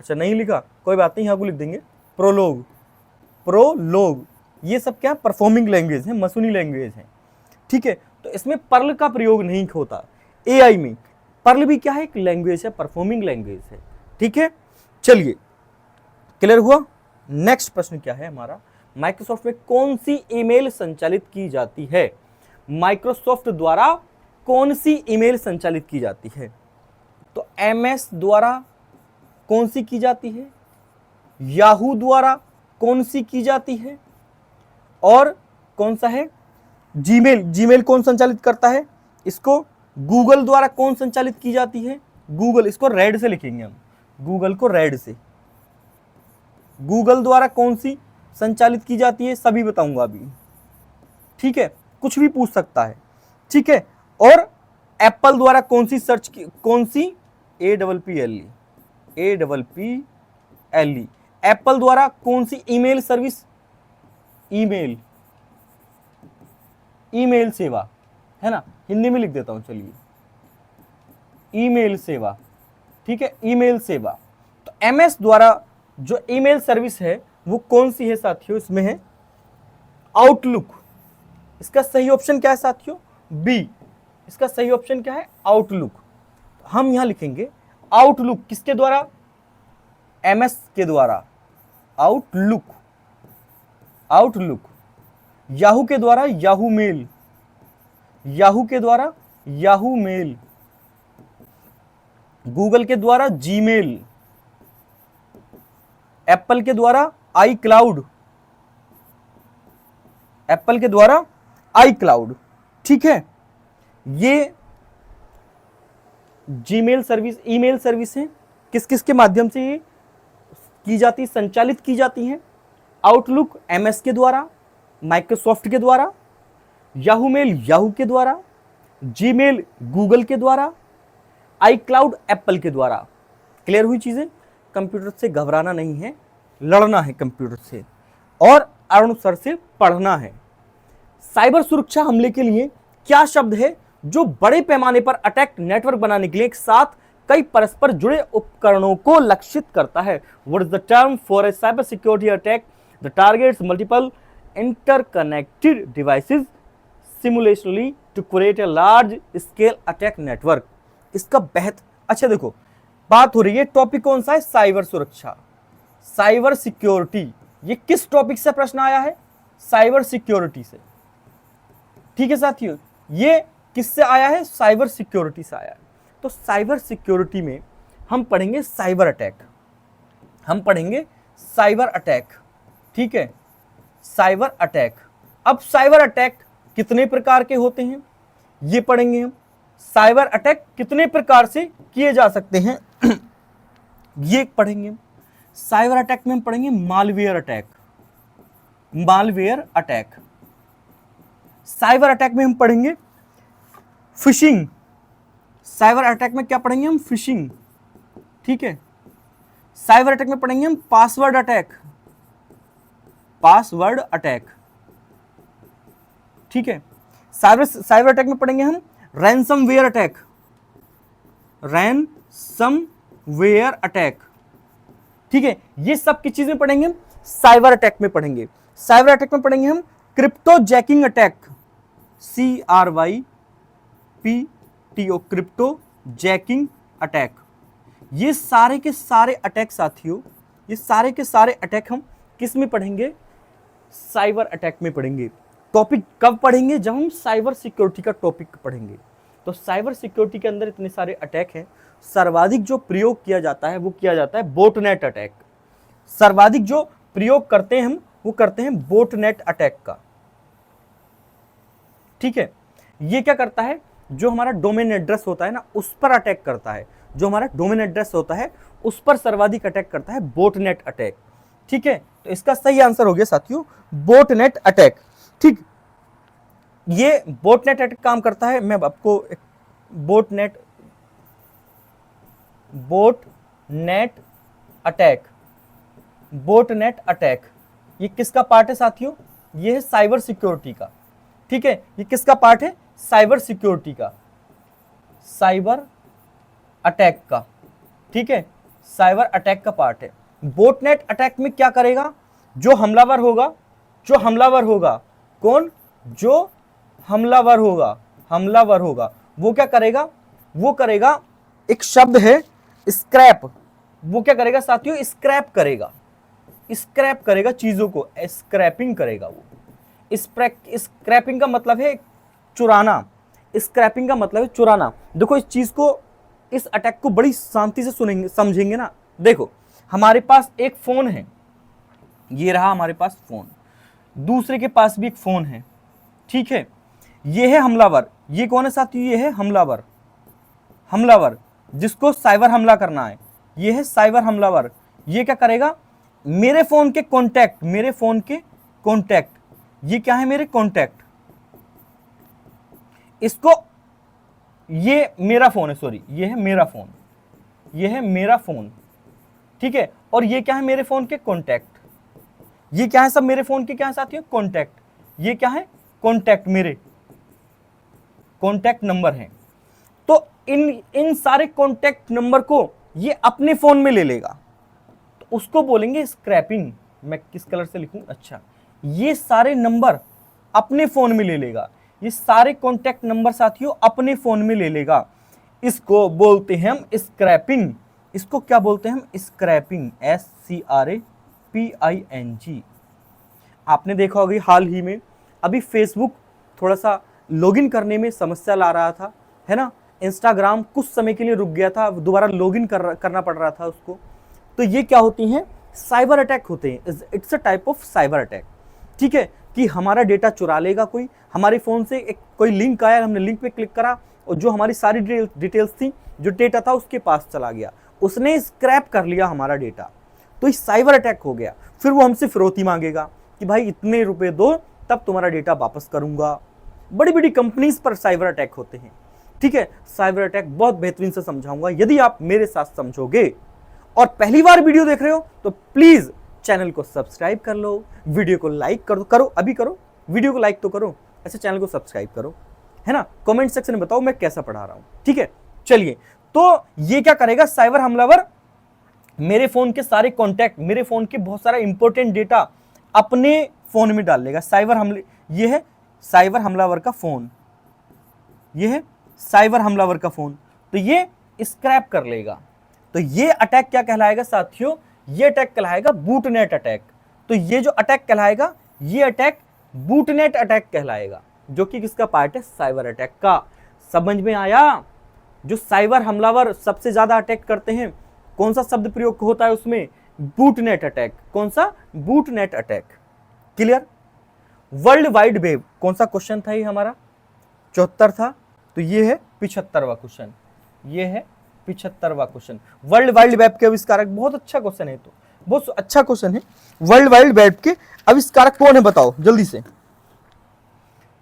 अच्छा नहीं लिखा, कोई बात नहीं, यहाँ को लिख देंगे। प्रोलोग, प्रोलोग, ये सब क्या? परफॉर्मिंग लैंग्वेज है, मशीनी लैंग्वेज है, ठीक है। तो इसमें पर्ल का प्रयोग नहीं होता AI में। पर्ल भी क्या है? एक लैंग्वेज है, परफॉर्मिंग लैंग्वेज है, ठीक है। चलिए, क्लियर हुआ? नेक्स्ट प्रश्न क्या है हमारा? माइक्रोसॉफ्ट में कौन सी ईमेल संचालित की जाती है? माइक्रोसॉफ्ट द्वारा कौन सी ईमेल संचालित की जाती है? तो MS द्वारा कौन सी की जाती है? याहू द्वारा कौन सी की जाती है? और कौन सा है? जीमेल, जीमेल कौन संचालित करता है इसको? गूगल द्वारा कौन संचालित की जाती है? गूगल, इसको रेड से लिखेंगे हम, गूगल को रेड से। गूगल द्वारा कौन सी संचालित की जाती है सभी बताऊंगा अभी, ठीक है, कुछ भी पूछ सकता है, ठीक है। और एप्पल द्वारा कौन सी सर्च की, कौन सी? APPLE, एप्पल द्वारा कौन सी ईमेल सर्विस? ईमेल, ईमेल सेवा है ना, हिंदी में लिख देता हूं, चलिए, ईमेल सेवा, ठीक है, ईमेल सेवा। तो MS द्वारा जो ईमेल सर्विस है वो कौन सी है साथियों? इसमें है आउटलुक। इसका सही ऑप्शन क्या है साथियों? B। इसका सही ऑप्शन क्या है? आउटलुक। हम यहां लिखेंगे आउटलुक, किसके द्वारा? MS के द्वारा, आउटलुक, आउटलुक। याहू के द्वारा याहू मेल, याहू के द्वारा याहू मेल। गूगल के द्वारा जीमेल, एप्पल के द्वारा आई क्लाउड, एप्पल के द्वारा आई क्लाउड, ठीक है। ये जीमेल सर्विस, ईमेल सर्विस है, किस किस के माध्यम से ये की जाती, संचालित की जाती हैं? आउटलुक MS के द्वारा, माइक्रोसॉफ्ट के द्वारा, याहू मेल याहू के द्वारा, जीमेल गूगल के द्वारा, iCloud एप्पल के द्वारा। क्लियर हुई चीजें? कंप्यूटर से घबराना नहीं है, लड़ना है कंप्यूटर से और अरुण सर से पढ़ना है। साइबर सुरक्षा हमले के लिए क्या शब्द है जो बड़े पैमाने पर अटैक नेटवर्क बनाने के लिए एक साथ कई परस्पर जुड़े उपकरणों को लक्षित करता है? What is the term for a cyber security attack the targets multiple interconnected devices simultaneously to create a large scale attack network? इसका अच्छा देखो, बात हो रही है, टॉपिक कौन सा है? साइबर सुरक्षा, साइबर सिक्योरिटी। ये किस टॉपिक से प्रश्न आया है? साइबर सिक्योरिटी से। ठीक है साथियों, ये किससे आया है? साइबर सिक्योरिटी से आया है। तो साइबर सिक्योरिटी में हम पढ़ेंगे साइबर अटैक, हम पढ़ेंगे साइबर अटैक। ठीक है, साइबर अटैक। अब साइबर अटैक कितने प्रकार के होते हैं ये पढ़ेंगे हम। साइबर अटैक कितने प्रकार से किए जा सकते हैं ये पढ़ेंगे हम। साइबर अटैक में हम पढ़ेंगे malware attack, malware attack. Cyber attack में हम पढ़ेंगे फिशिंग, साइबर अटैक में क्या पढ़ेंगे हम? फिशिंग। ठीक है, साइबर अटैक में पढ़ेंगे हम पासवर्ड अटैक, पासवर्ड अटैक। ठीक है, साइबर अटैक में पढ़ेंगे हम रैंसमवेयर अटैक, रैंसमवेयर अटैक। ठीक है, ये सब की चीजें पढ़ेंगे हम साइबर अटैक में पढ़ेंगे। साइबर अटैक में पढ़ेंगे हम crypto jacking attack, CRYPTO, crypto jacking attack. ये सारे के सारे अटैक साथियों, ये सारे के सारे अटैक हम किस में पढ़ेंगे? साइबर अटैक में पढ़ेंगे। टॉपिक कब पढ़ेंगे? जब हम साइबर सिक्योरिटी का टॉपिक पढ़ेंगे। तो साइबर सिक्योरिटी के अंदर इतने सारे अटैक हैं। सर्वाधिक जो प्रयोग किया जाता है वो किया जाता है बोटनेट अटैक। सर्वाधिक जो प्रयोग करते हैं हम वो करते हैं बोटनेट अटैक का। ठीक है, ये क्या करता है? जो हमारा डोमेन एड्रेस होता है ना, उस पर अटैक करता है। जो हमारा डोमेन एड्रेस होता है उस पर सर्वाधिक अटैक करता है बोटनेट अटैक। ठीक है, तो इसका सही आंसर हो गया साथियों बोटनेट अटैक। ठीक, ये बोटनेट अटैक काम करता है। मैं आपको एक बोटनेट अटैक, बोटनेट अटैक ये किसका पार्ट है साथियों? ये है साइबर सिक्योरिटी का। ठीक है, ये किसका पार्ट है? साइबर सिक्योरिटी का, साइबर अटैक का। ठीक है, साइबर अटैक का पार्ट है। बोटनेट अटैक में क्या करेगा? जो हमलावर होगा, जो हमलावर होगा, कौन? जो हमलावर होगा, हमलावर होगा, वो क्या करेगा? वो करेगा, एक शब्द है स्क्रैप। वो क्या करेगा साथियों? स्क्रैप करेगा, स्क्रैप करेगा चीजों को, स्क्रैपिंग करेगा वो। स्क्रैपिंग का मतलब है चुराना, स्क्रैपिंग का मतलब है चुराना। देखो इस चीज को, इस अटैक को बड़ी शांति से सुनेंगे, समझेंगे ना। देखो हमारे पास एक फोन है, ये रहा हमारे पास फोन, दूसरे के पास भी एक फोन है। ठीक है, ये है हमलावर। ये कौन है साथियों? ये है हमलावर, हमलावर जिसको साइबर हमला करना है, ये है साइबर हमलावर। ये क्या करेगा? मेरे फोन के कॉन्टैक्ट, मेरे फोन के कॉन्टैक्ट, ये क्या है? मेरे कॉन्टैक्ट। इसको, ये मेरा फोन है, सॉरी, ये है मेरा फोन, ये है मेरा फोन। ठीक है, और ये क्या है? मेरे फोन के कॉन्टैक्ट। ये क्या है? सब मेरे फोन के क्या है साथियों? कॉन्टैक्ट। ये क्या है? कॉन्टैक्ट, मेरे कॉन्टैक्ट नंबर है। तो इन सारे कॉन्टैक्ट नंबर को ये अपने फोन में ले लेगा, तो उसको बोलेंगे स्क्रैपिंग। मैं किस कलर से लिखूं? अच्छा, ये सारे नंबर अपने फोन में ले लेगा, ये सारे कॉन्टैक्ट नंबर साथियों अपने फोन में ले लेगा। इसको बोलते हैं हम स्क्रैपिंग। इसको क्या बोलते हैं हम? Scraping, SCRAPING। आपने देखा होगा हाल ही में अभी फेसबुक थोड़ा सा लॉगिन करने में समस्या ला रहा था, है ना। इंस्टाग्राम कुछ समय के लिए रुक गया था, दोबारा लॉगिन करना पड़ रहा था उसको। तो ये क्या होती हैं? साइबर अटैक होते हैं। It's a type of cyber attack. ठीक है, कि हमारा डेटा चुरा लेगा कोई, हमारे फ़ोन से एक कोई लिंक आया, हमने लिंक पे क्लिक करा और जो हमारी सारी डिटेल्स थी, जो डेटा था उसके पास चला गया उसने स्क्रैप कर लिया हमारा डेटा, तो इस साइबर अटैक हो गया। फिर वो हमसे फिरौती मांगेगा कि भाई इतने रुपए दो तब तुम्हारा डेटा वापस करूंगा। बड़ी बड़ी कंपनीज पर साइबर अटैक होते हैं। ठीक है, साइबर अटैक बहुत बेहतरीन से समझाऊंगा, यदि आप मेरे साथ समझोगे। और पहली बार वीडियो देख रहे हो तो प्लीज चैनल को सब्सक्राइब कर लो, वीडियो को लाइक करो अभी करो, वीडियो को लाइक तो करो, ऐसे चैनल को सब्सक्राइब करो, है ना। कमेंट सेक्शन में बताओ मैं कैसा पढ़ा रहा हूं। ठीक है, चलिए, तो ये क्या करेगा साइबर हमलावर, मेरे फोन के सारे कॉन्टैक्ट, मेरे फोन के बहुत सारा इंपॉर्टेंट डेटा अपने फोन में डाल लेगा। ये है साइबर हमलावर का फोन, ये है साइबर हमलावर का फोन, तो ये स्क्रैप कर लेगा। तो ये अटैक क्या कहलाएगा साथियों, ये अटैक कहलाएगा बूटनेट अटैक। तो ये जो अटैक कहलाएगा, ये अटैक बूटनेट अटैक कहलाएगा, जो कि किसका पार्ट है, साइबर अटैक का। समझ में आया। जो साइबर हमलावर सबसे ज्यादा अटैक करते हैं, कौन सा शब्द प्रयोग होता है उसमें, बूटनेट अटैक। कौन सा, botnet attack. Clear. World Wide Web कौन सा क्वेश्चन था, ये हमारा 74 था, तो ये है 75वां क्वेश्चन, ये है 75वां क्वेश्चन। वर्ल्ड वाइड वेब के आविष्कारक, बहुत अच्छा क्वेश्चन है, तो बहुत अच्छा क्वेश्चन है। वर्ल्ड वाइड वेब के आविष्कारक कौन है बताओ जल्दी से।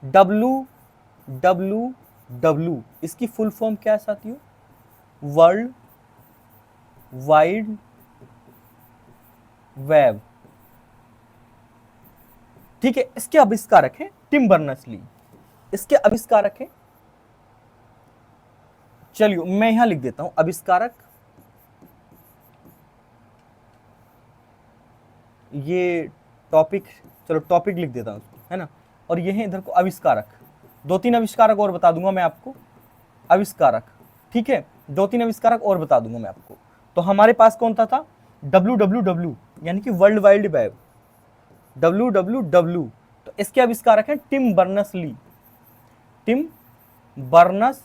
WWW, इसकी फुल फॉर्म क्या है साथियों, वर्ल्ड वाइड वेब। ठीक है, इसके आविष्कारक है टिम बर्नर्स-ली, इसके आविष्कारक है, चलिए मैं यहां लिख देता हूं आविष्कारक, ये टॉपिक, चलो टॉपिक लिख देता हूं है ना, और ये है इधर को आविष्कारक। 2-3 आविष्कारक और बता दूंगा मैं आपको, आविष्कारक। ठीक है, 2-3 आविष्कारक और बता दूंगा मैं आपको। तो हमारे पास कौन था WWW, यानी कि वर्ल्ड वाइड वेब, WWW। तो इसके आविष्कारक हैं टिम बर्नर्स-ली, टिम बर्नर्स-ली।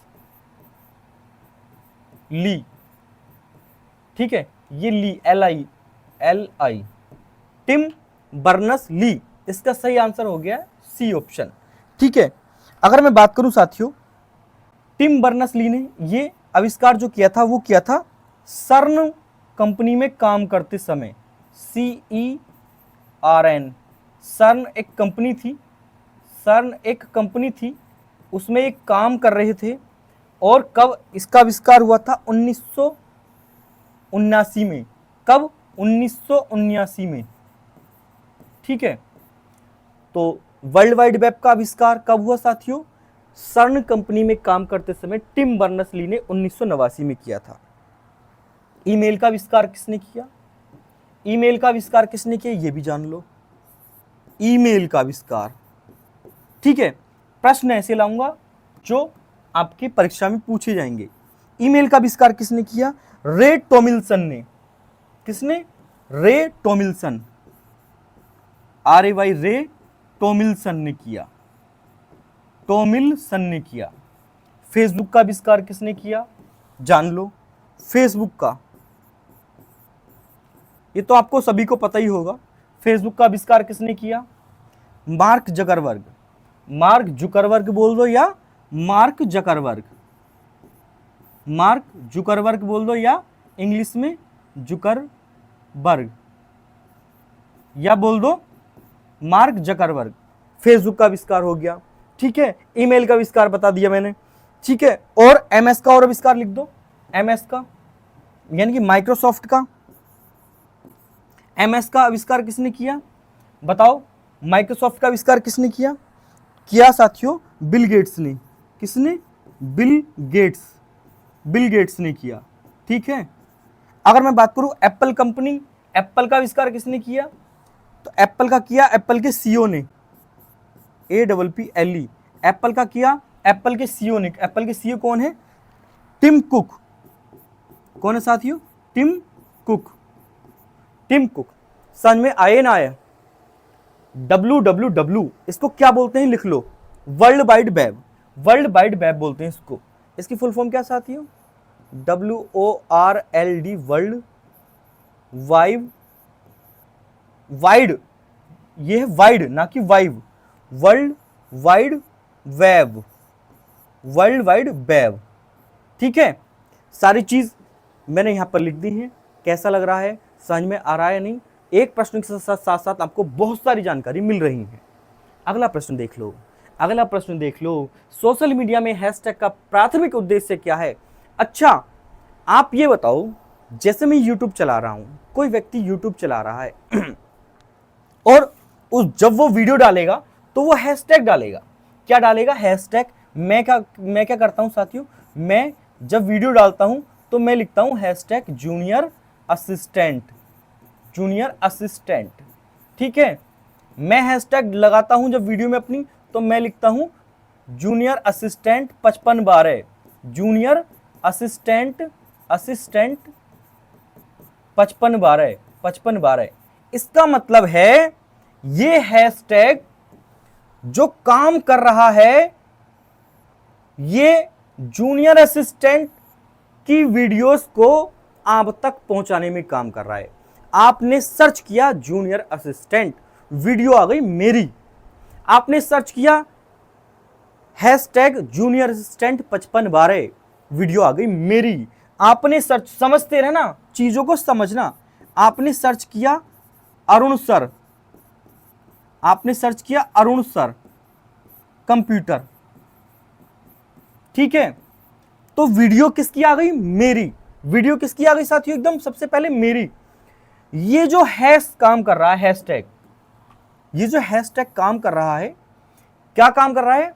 ठीक है, ये ली, LI, टिम बर्नर्स-ली, इसका सही आंसर हो गया सी ऑप्शन। ठीक है, अगर मैं बात करूं साथियों, टिम बर्नर्स-ली ने ये आविष्कार जो किया था, वो किया था सर्न कंपनी में काम करते समय, CERN। सर्न एक कंपनी थी, उसमें एक काम कर रहे थे। और कब इसका आविष्कार हुआ था, 1979 में। कब, 1979 में। ठीक है, तो वर्ल्ड वाइड वेब का आविष्कार कब हुआ साथियों, सर्न कंपनी में काम करते समय टिम बर्नर्स-ली ने 1989 में किया था। ईमेल का आविष्कार किसने किया, ईमेल का आविष्कार किसने किया, ये भी जान लो, ईमेल का आविष्कार। ठीक है, प्रश्न ऐसे लाऊंगा जो आपकी परीक्षा में पूछे जाएंगे। ईमेल का आविष्कार किसने किया, रे टॉमिल्सन ने। किसने, रे टॉमिल्सन, RAY, रे टॉमिल्सन ने किया, टॉमिल्सन ने किया। फेसबुक का आविष्कार किसने किया, जान लो, फेसबुक का, ये तो आपको सभी को पता ही होगा। फेसबुक का आविष्कार किसने किया, मार्क जकरबर्ग। मार्क जुकरबर्ग बोल दो या मार्क जकरबर्ग, मार्क जुकरबर्ग बोल दो या इंग्लिश में जुकरबर्ग, या बोल दो मार्क जकरबर्ग। फेसबुक का आविष्कार हो गया। ठीक है, ईमेल का आविष्कार बता दिया मैंने। ठीक है, और MS का और आविष्कार लिख दो, MS का यानी कि माइक्रोसॉफ्ट का। MS का आविष्कार किसने किया बताओ, माइक्रोसॉफ्ट का आविष्कार किसने किया, साथियों बिल गेट्स ने। किसने, बिल गेट्स ने किया। ठीक है, अगर मैं बात करूं एप्पल कंपनी, एप्पल का आविष्कार किसने किया, तो एप्पल का किया एप्पल के CEO ने, APPLE, एप्पल का किया एप्पल के CEO ने। एप्पल के CEO कौन है, टिम कुक। कौन है साथियों, टिम कुक। समझ में आए ना आया। WWW इसको क्या बोलते हैं, लिख लो, World Wide Web, World Wide Web बोलते हैं इसको। इसकी फुल फॉर्म क्या साथियों, WORLD, वर्ल्ड वाइड, ये है वाइड ना कि वाइव, World Wide Web, World Wide Web. ठीक है, सारी चीज मैंने यहाँ पर लिख दी है। कैसा लग रहा है, समझ में आ रहा है नहीं? एक प्रश्न के साथ साथ साथ आपको बहुत सारी जानकारी मिल रही है। अगला प्रश्न देख लो, अगला प्रश्न देख लो, सोशल मीडिया में हैशटैग का प्राथमिक उद्देश्य क्या है? अच्छा, आप ये बताओ, जैसे मैं YouTube चला रहा हूं, कोई व्यक्ति YouTube चला रहा है और जब वो वीडियो डालेगा तो वो हैशटैग डालेगा। क्या डालेगा? हैशटैग। मैं क्या करता हूं साथियों, मैं जब वीडियो डालता हूं तो मैं लिखता हूं hashtag junior assistant, junior assistant. ठीक है, मैं हैशटैग लगाता हूं जब वीडियो में अपनी, तो मैं लिखता हूं जूनियर असिस्टेंट 5512, जूनियर असिस्टेंट 5512। इसका मतलब है ये हैशटैग जो काम कर रहा है, ये जूनियर असिस्टेंट की वीडियोस को आप तक पहुंचाने में काम कर रहा है। आपने सर्च किया जूनियर असिस्टेंट, वीडियो आ गई मेरी। आपने सर्च किया हैशटैग जूनियर असिस्टेंट 5512, वीडियो आ गई मेरी। आपने सर्च, समझते रहना, चीजों को समझना। आपने सर्च किया अरुण सर, आपने सर्च किया अरुण सर कंप्यूटर, ठीक है, तो वीडियो किसकी आ गई? मेरी। वीडियो किसकी आ गई साथियों? एकदम सबसे पहले मेरी। ये जो हैश काम कर रहा है, हैशटैग, ये जो हैशटैग काम कर रहा है, क्या काम कर रहा है?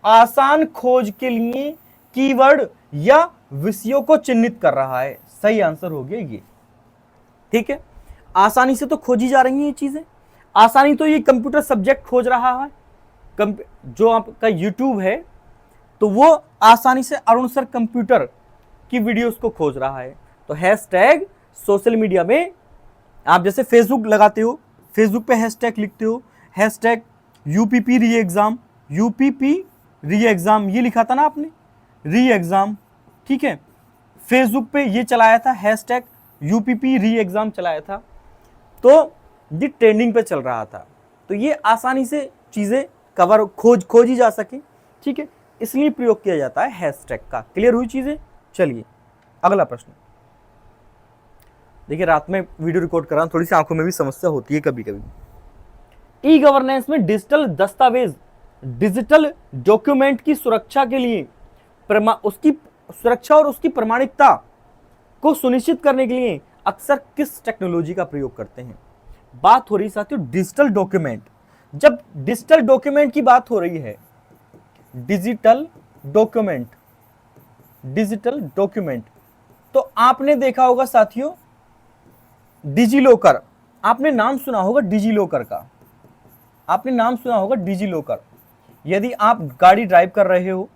आसान खोज के लिए कीवर्ड या विषयों को चिन्हित कर रहा है। सही आंसर हो गया ये। ठीक है, आसानी से तो खोजी जा रही हैं ये चीजें, आसानी तो ये कंप्यूटर सब्जेक्ट खोज रहा है। जो आपका YouTube है तो वो आसानी से अरुण सर कंप्यूटर की वीडियोस को खोज रहा है। तो हैशटैग सोशल मीडिया में, आप जैसे फेसबुक लगाते हो, फेसबुक पे हैशटैग लिखते हो, हैशटैग UPP री एग्जाम, UPP री एग्जाम, ये लिखा था ना आपने, री एग्जाम। ठीक है, फेसबुक पे ये चलाया था हैशटैग UPP री एग्जाम चलाया था, तो ये ट्रेंडिंग पे चल रहा था। तो ये आसानी से चीजें कवर खोजी जा सके। ठीक है, इसलिए प्रयोग किया जाता है हैशटैग का। क्लियर हुई चीजें? चलिए अगला प्रश्न। देखिए, रात में वीडियो रिकॉर्ड कर रहा हूं, थोड़ी सी आंखों में भी समस्या होती है कभी कभी। ई गवर्नेंस में डिजिटल दस्तावेज, डिजिटल डॉक्यूमेंट की सुरक्षा के लिए, उसकी सुरक्षा और उसकी प्रामाणिकता को सुनिश्चित करने के लिए अक्सर किस टेक्नोलॉजी का प्रयोग करते हैं? बात हो रही साथियों डिजिटल डॉक्यूमेंट। जब डिजिटल डॉक्यूमेंट की बात हो रही है, डिजिटल डॉक्यूमेंट, डिजिटल डॉक्यूमेंट, तो आपने देखा होगा साथियों डिजी लॉकर, आपने नाम सुना होगा डिजी लॉकर का, आपने नाम सुना होगा डिजी लॉकर। यदि आप गाड़ी ड्राइव कर रहे हो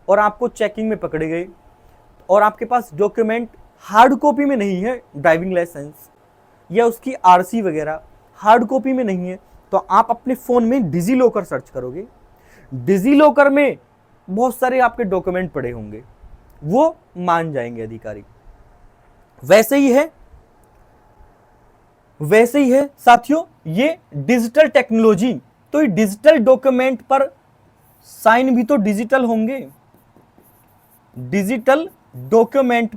और आपको चेकिंग में पकड़े गए और आपके पास डॉक्यूमेंट हार्ड कॉपी में नहीं है, ड्राइविंग लाइसेंस या उसकी आरसी वगैरह हार्ड कॉपी में नहीं है, तो आप अपने फोन में डिजी लॉकर सर्च करोगे, डिजी लॉकर में बहुत सारे आपके डॉक्यूमेंट पड़े होंगे, वो मान जाएंगे अधिकारी। वैसे ही है साथियों ये डिजिटल टेक्नोलॉजी। तो ये डिजिटल डॉक्यूमेंट पर साइन भी तो डिजिटल होंगे, डिजिटल डॉक्यूमेंट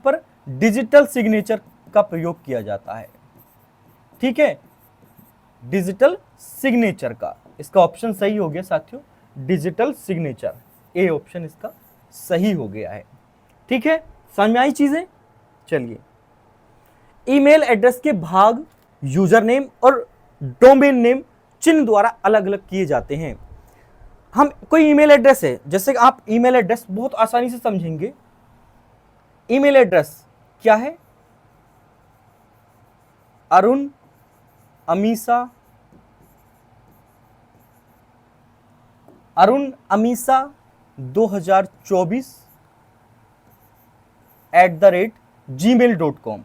पर डिजिटल सिग्नेचर का प्रयोग किया जाता है। ठीक है, डिजिटल सिग्नेचर का, इसका ऑप्शन सही हो गया साथियों, डिजिटल सिग्नेचर, ए ऑप्शन इसका सही हो गया है। ठीक है, समझ में आई चीजें? चलिए, ईमेल एड्रेस के भाग यूजर नेम और डोमेन नेम चिन्ह द्वारा अलग अलग किए जाते हैं। हम कोई ईमेल एड्रेस है, जैसे आप ईमेल एड्रेस बहुत आसानी से समझेंगे। ईमेल एड्रेस क्या है? अरुण अमीसा 2024 @gmail.com।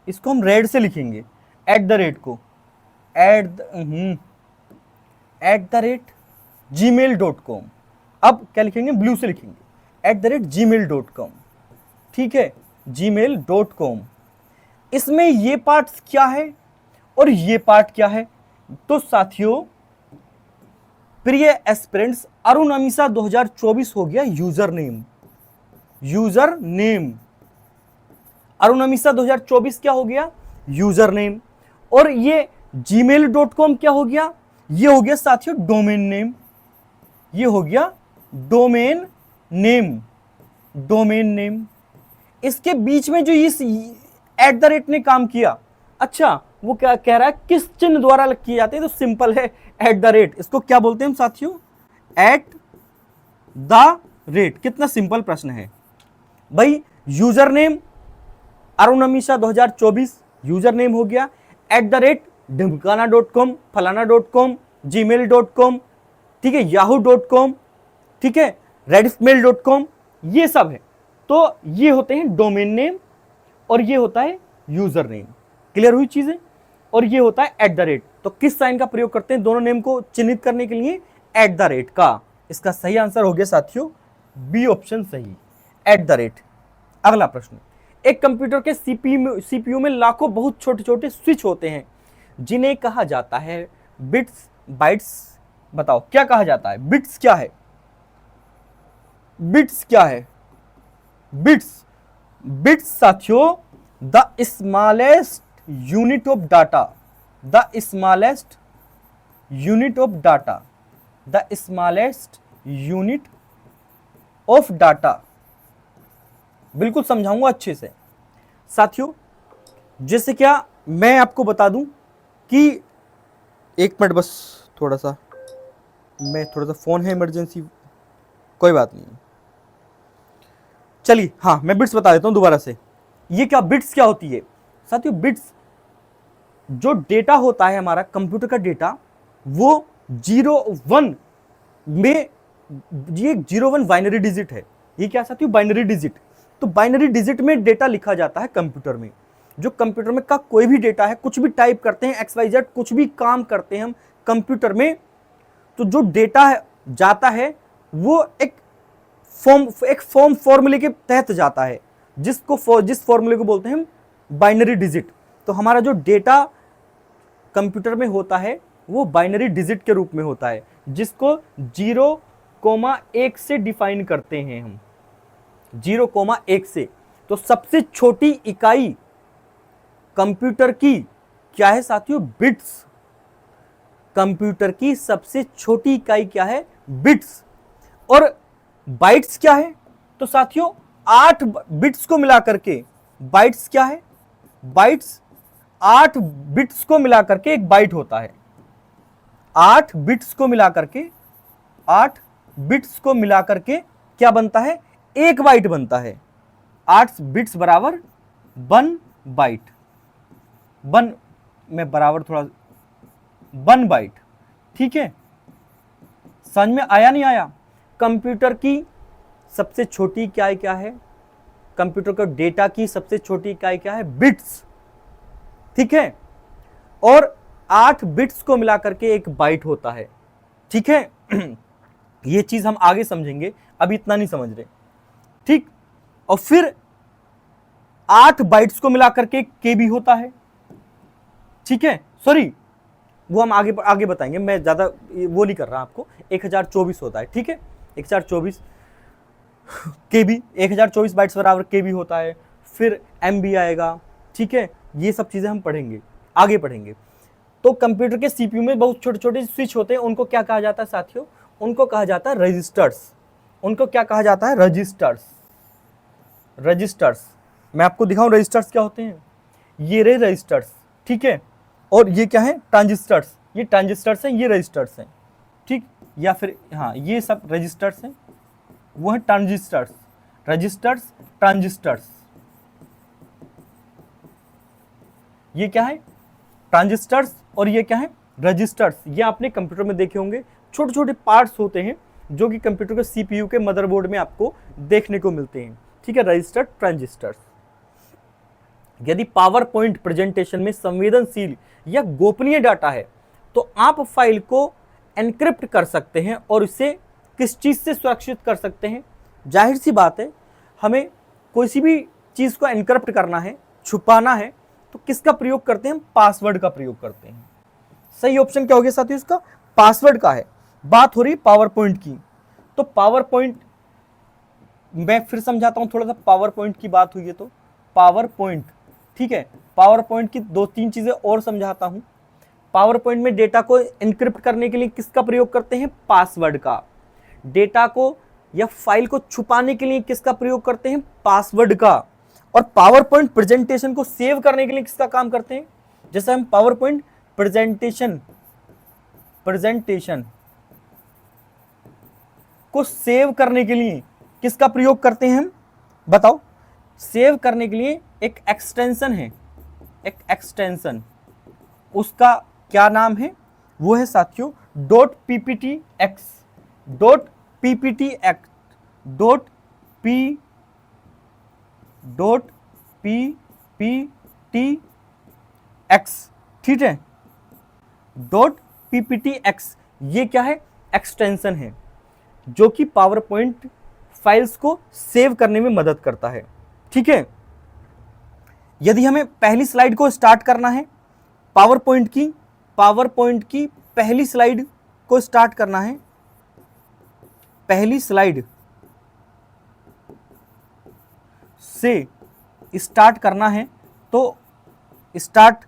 इसको हम रेड से लिखेंगे, @gmail.com। अब क्या लिखेंगे? ब्लू से लिखेंगे @gmail.com। ठीक है, gmail.com। इसमें ये पार्ट क्या है और ये पार्ट क्या है? तो साथियों प्रिय एस्पिरेंट्स, अरुण अमीसा 2024 हो गया यूजर नेम, यूजर नेम। अरुणमिसा 2024 क्या हो गया? User name. और ये gmail.com क्या हो गया? ये हो गया साथियों डोमेन नेम। ये हो गया डोमेन नेम, डोमेन नेम। इसके बीच में जो इस एट द रेट ने काम किया, अच्छा वो क्या कह रहा है, किस चिन्ह द्वारा किए जाते हैं? तो सिंपल है, एट द रेट। इसको क्या बोलते हैं हम साथियों? At the rate. कितना सिंपल प्रश्न है भाई। यूजर नेम अरुणमिसा 2024 यूजर नेम हो गया। एट द रेट ढिमकाना.com, फलाना.com, gmail.com, ठीक है, yahoo.com, ठीक है, redifmail.com, ये सब है। तो ये होते हैं डोमेन नेम और ये होता है यूजर नेम। क्लियर हुई चीजें? और ये होता है एट द रेट। तो किस साइन का प्रयोग करते हैं दोनों नेम को चिन्हित करने के लिए? एट द रेट का। इसका सही आंसर हो गया साथियों बी ऑप्शन सही, एट द रेट। अगला प्रश्न, एक कंप्यूटर के सीपीयू में लाखों बहुत छोटे छोटे स्विच होते हैं जिन्हें कहा जाता है बिट्स, बाइट्स। बताओ क्या कहा जाता है? बिट्स क्या है? बिट्स क्या है? बिट्स, बिट्स साथियों the smallest unit of data, the smallest unit of data, the smallest unit of data. बिल्कुल समझाऊंगा अच्छे से साथियों। जैसे क्या मैं आपको बता दूं कि एक मिनट बस, थोड़ा सा फोन है इमरजेंसी, कोई बात नहीं। चलिए हाँ, मैं बिट्स बता देता हूं दोबारा से। ये क्या बिट्स क्या होती है साथियों? बिट्स जो डेटा होता है हमारा कंप्यूटर का डेटा, वो 0-1 में, ये 0-1 बाइनरी डिजिट है। ये क्या साथियों? Binary digit. तो बाइनरी डिजिट में डेटा लिखा जाता है कंप्यूटर में। जो कंप्यूटर में का कोई भी डेटा है, कुछ भी टाइप करते हैं, XYZ कुछ भी काम करते हैं हम कंप्यूटर में, तो जो डेटा है जाता है वो एक फॉर्मूले के तहत जाता है, जिस फॉर्मूले को बोलते हैं हम बाइनरी डिजिट। तो हमारा जो डेटा कंप्यूटर में होता है वो बाइनरी डिजिट के रूप में होता है, जिसको 0,1 से डिफाइन करते हैं हम, 0,1 से। तो सबसे छोटी इकाई कंप्यूटर की क्या है साथियों? बिट्स। कंप्यूटर की सबसे छोटी इकाई क्या है? बिट्स। और बाइट्स क्या है? तो साथियों 8 बिट्स को मिलाकर के, बाइट्स क्या है? बाइट्स 8 बिट्स को मिलाकर के एक बाइट होता है। 8 बिट्स को मिलाकर के, 8 बिट्स को मिलाकर के क्या बनता है? एक बाइट बनता है। 8 बिट्स बराबर 1 बाइट, 1 में बराबर थोड़ा 1 बाइट, ठीक है। समझ में आया नहीं आया? कंप्यूटर की सबसे छोटी इकाई क्या है? कंप्यूटर का डेटा की सबसे छोटी इकाई क्या है? बिट्स, ठीक है। और 8 बिट्स को मिलाकर के एक बाइट होता है, ठीक है। ये चीज हम आगे समझेंगे, अभी इतना नहीं समझ रहे, ठीक। और फिर 8 बाइट्स को मिलाकर के एक केबी होता है, ठीक है। सॉरी, वो हम आगे बताएंगे, मैं ज्यादा वो नहीं कर रहा आपको। 1024 होता है, ठीक है। 1024 केबी, 1024 बाइट्स बराबर केबी होता है। फिर एमबी आएगा, ठीक है। ये सब चीजें हम पढ़ेंगे, आगे पढ़ेंगे। तो कंप्यूटर के सीपीयू में बहुत छोटे छोटे स्विच होते हैं, उनको क्या कहा जाता है साथियों? उनको कहा जाता है रजिस्टर्स। उनको क्या कहा जाता है? रजिस्टर्स। रजिस्टर्स मैं आपको दिखाऊं रजिस्टर्स क्या होते हैं। ये रहे रजिस्टर्स, ठीक है। और ये क्या है? ट्रांजिस्टर्स। ये ट्रांजिस्टर्स हैं, ये रजिस्टर्स हैं, ठीक। या फिर हाँ, ये सब रजिस्टर्स हैं, वो है ट्रांजिस्टर्स। रजिस्टर्स, ट्रांजिस्टर्स, ये क्या है? ट्रांजिस्टर्स। और ये क्या है? रजिस्टर्स। ये आपने कंप्यूटर में देखे होंगे, छोटे छोटे पार्ट्स होते हैं जो कि कंप्यूटर के सीपीयू के मदरबोर्ड में आपको देखने को मिलते हैं, ठीक है। Register, transistors. यदि पावर पॉइंट प्रेजेंटेशन में संवेदनशील या गोपनीय डाटा है तो आप फाइल को एनक्रिप्ट कर सकते हैं और इसे किस चीज से सुरक्षित कर सकते हैं? जाहिर सी बात है, हमें कोई सी भी चीज को एनक्रिप्ट करना है, छुपाना है, तो किसका प्रयोग करते हैं हम? पासवर्ड का प्रयोग करते हैं। सही ऑप्शन क्या हो गया साथियों? इसका पासवर्ड का है। बात हो रही है पावर पॉइंट की, तो पावर पॉइंट मैं फिर समझाता हूं, थोड़ा सा पावर पॉइंट की बात हुई है तो पावर पॉइंट, ठीक है, पावर पॉइंट की 2-3 चीजें और समझाता हूं। पावर पॉइंट में डेटा को एन्क्रिप्ट करने के लिए किसका प्रयोग करते हैं? पासवर्ड का। डेटा को या फाइल को छुपाने के लिए किसका प्रयोग करते हैं? पासवर्ड का। और पावर पॉइंट प्रेजेंटेशन को सेव करने के लिए किसका काम करते हैं? जैसे हम पावर पॉइंट प्रेजेंटेशन को सेव करने के लिए किसका प्रयोग करते हैं हम? बताओ। सेव करने के लिए एक एक्सटेंशन है, एक एक्सटेंशन, उसका क्या नाम है? वो है साथियों .pptx, .pptx, .pptx, ठीक है, .pptx ये क्या है? एक्सटेंशन है जो कि पावर पॉइंट फाइल्स को सेव करने में मदद करता है, ठीक है। यदि हमें पहली स्लाइड को स्टार्ट करना है, पावर पॉइंट की पहली स्लाइड को स्टार्ट करना है, पहली स्लाइड से स्टार्ट करना है, तो स्टार्ट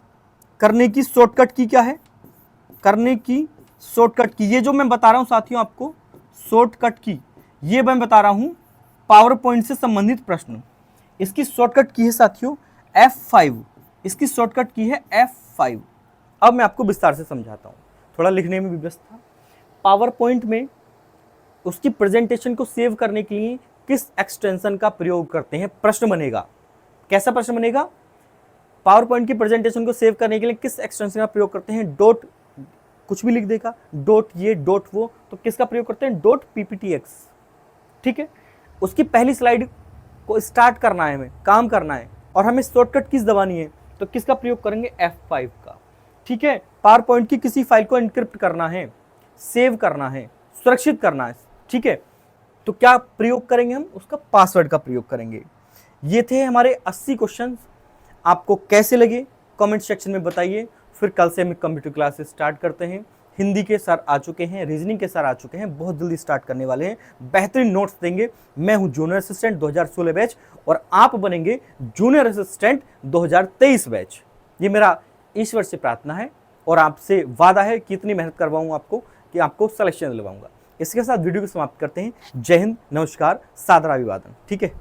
करने की शॉर्टकट की क्या है? करने की शॉर्टकट की, ये जो मैं बता रहा हूं साथियों आपको शॉर्टकट की, ये मैं बता रहा हूं पावर पॉइंट से संबंधित प्रश्न। इसकी शॉर्टकट की है साथियों F5, इसकी शॉर्टकट की है F5। अब मैं आपको विस्तार से समझाता हूं, थोड़ा लिखने में भी व्यस्त था। पावर पॉइंट में उसकी प्रेजेंटेशन को सेव करने के लिए किस एक्सटेंशन का प्रयोग करते हैं? प्रश्न बनेगा। कैसा प्रश्न बनेगा? पावर पॉइंट की प्रेजेंटेशन को सेव करने के लिए किस एक्सटेंशन का प्रयोग करते हैं? डॉट कुछ भी लिख देगा, डॉट ये डॉट वो, तो किसका प्रयोग करते हैं? .pptx, ठीक है। उसकी पहली स्लाइड को स्टार्ट करना है, हमें काम करना है और हमें शॉर्टकट किस दबानी है, तो किसका प्रयोग करेंगे? F5 का, ठीक है। पावर पॉइंट की किसी फाइल को एन्क्रिप्ट करना है, सेव करना है, सुरक्षित करना है, ठीक है, तो क्या प्रयोग करेंगे हम? उसका पासवर्ड का प्रयोग करेंगे। ये थे हमारे 80 क्वेश्चन। आपको कैसे लगे कमेंट सेक्शन में बताइए। फिर कल से हम कंप्यूटर क्लासेस स्टार्ट करते हैं। हिंदी के सर आ चुके हैं, रीजनिंग के सर आ चुके हैं, बहुत जल्दी स्टार्ट करने वाले हैं, बेहतरीन नोट्स देंगे। मैं हूं जूनियर असिस्टेंट 2016 बैच और आप बनेंगे जूनियर असिस्टेंट 2023 बैच। ये मेरा ईश्वर से प्रार्थना है और आपसे वादा है कि इतनी मेहनत करवाऊँ आपको कि आपको सिलेक्शन दिलवाऊंगा। इसके साथ वीडियो को समाप्त करते हैं। जय हिंद, नमस्कार, सादर अभिवादन, ठीक है।